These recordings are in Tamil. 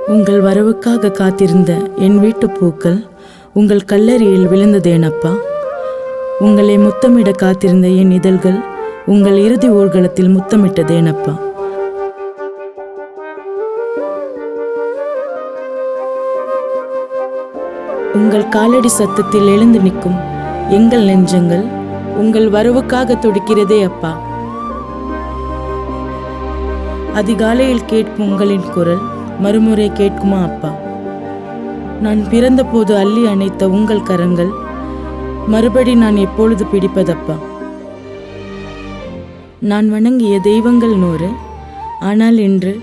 உங்கள் வரவுக்காக காத்திருந்த என் வீட்டு பூக்கள் உங்கள் கல்லறையில் விழுந்ததேனப்பா. உங்களை முத்தமிட காத்திருந்த என் இதழ்கள் உங்கள் இறுதி ஊர்வலத்தில் முத்தமிட்டதேனப்பா. உங்கள் காலடி சத்தத்தில் எழுந்து நிற்கும் எங்கள் நெஞ்சங்கள் உங்கள் வரவுக்காக துடிக்கிறதே அப்பா. அதிகாலையில் கேட்கும் உங்களின் குரல் மறுமுறை கேட்குமா அப்பா? நான் பிறந்த போது அள்ளி அணைத்த உங்கள் கரங்கள் மறுபடி நான் எப்பொழுது பிடிப்பதப்பா? நான் வணங்கிய தெய்வங்கள் 100, ஆனால் இன்று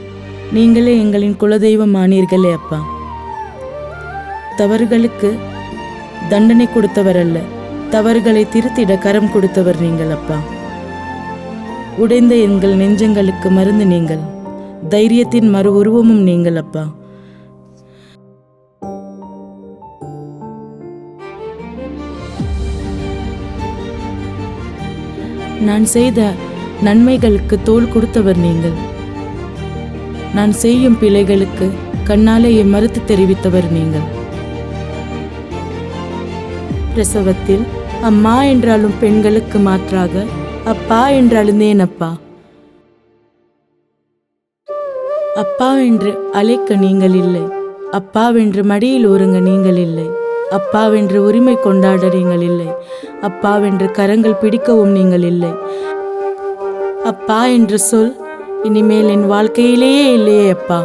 நீங்களே எங்களின் குலதெய்வம் ஆனீர்களே அப்பா. தவறுகளுக்கு தண்டனை கொடுத்தவர் அல்ல, தவறுகளை திருத்திட கரம் கொடுத்தவர் நீங்கள் அப்பா. உடைந்த எங்கள் நெஞ்சங்களுக்கு மருந்து நீங்கள், தைரியத்தின் மறு உருவமும் நீங்கள் அப்பா. நான் செய்த நன்மைகளுக்கு தோள் கொடுத்தவர் நீங்கள். நான் செய்யும் பிழைகளுக்கு கண்ணாலேயே மறுத்து தெரிவித்தவர் நீங்கள். பிரசவத்தில் அம்மா என்றாலும் பெண்களுக்கு மாற்றாக அப்பா என்று அழுந்தேன் அப்பா. அப்பாவென்று அழைக்க நீங்கள் இல்லை, அப்பாவென்று மடியில் ஊருங்க நீங்கள் இல்லை, அப்பாவென்று உரிமை கொண்டாட நீங்கள் இல்லை, அப்பாவென்று கரங்கள் பிடிக்கவும் நீங்கள் இல்லை. அப்பா என்ற சொல் இனிமேல் என் வாழ்க்கையிலேயே இல்லையே அப்பா.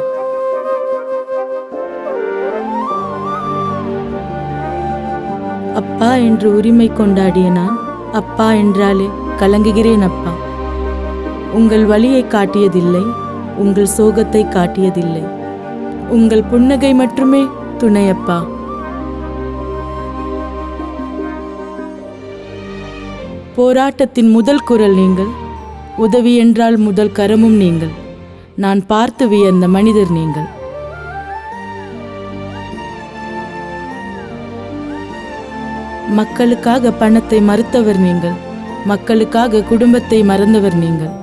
அப்பா என்று உரிமை கொண்டாடிய நான் அப்பா என்றாலே கலங்குகிறேன் அப்பா. உங்கள் வலியை காட்டியதில்லை, உங்கள் சோகத்தை காட்டியதில்லை, உங்கள் புன்னகை மட்டுமே துணையப்பா. போராட்டத்தின் முதல் குரல் நீங்கள், உதவி என்றால் முதல் கரமும் நீங்கள், நான் பார்த்து வியந்த மனிதர் நீங்கள். மக்களுக்காக பணத்தை மறுத்தவர் நீங்கள், மக்களுக்காக குடும்பத்தை மறந்தவர் நீங்கள்.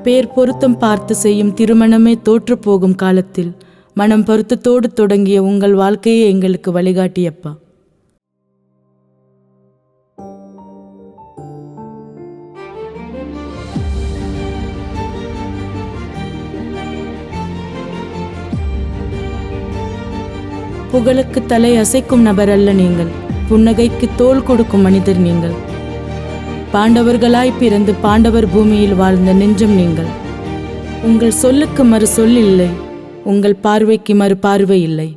பேர் பொருத்தம் பார்த்து செய்யும் திருமணமே தோற்று போகும் காலத்தில் மனம் பொருத்தத்தோடு தொடங்கிய உங்கள் வாழ்க்கையை எங்களுக்கு வழிகாட்டியப்பா. புகழுக்கு தலை அசைக்கும் நபர் அல்ல நீங்கள், புன்னகைக்கு தோள் கொடுக்கும் மனிதர் நீங்கள். பாண்டவர்களாய் பிறந்து பாண்டவர் பூமியில் வாழ்ந்த நெஞ்சம் நீங்கள். உங்கள் சொல்லுக்கு மறு சொல் இல்லை, உங்கள் பார்வைக்கு மறு பார்வை இல்லை.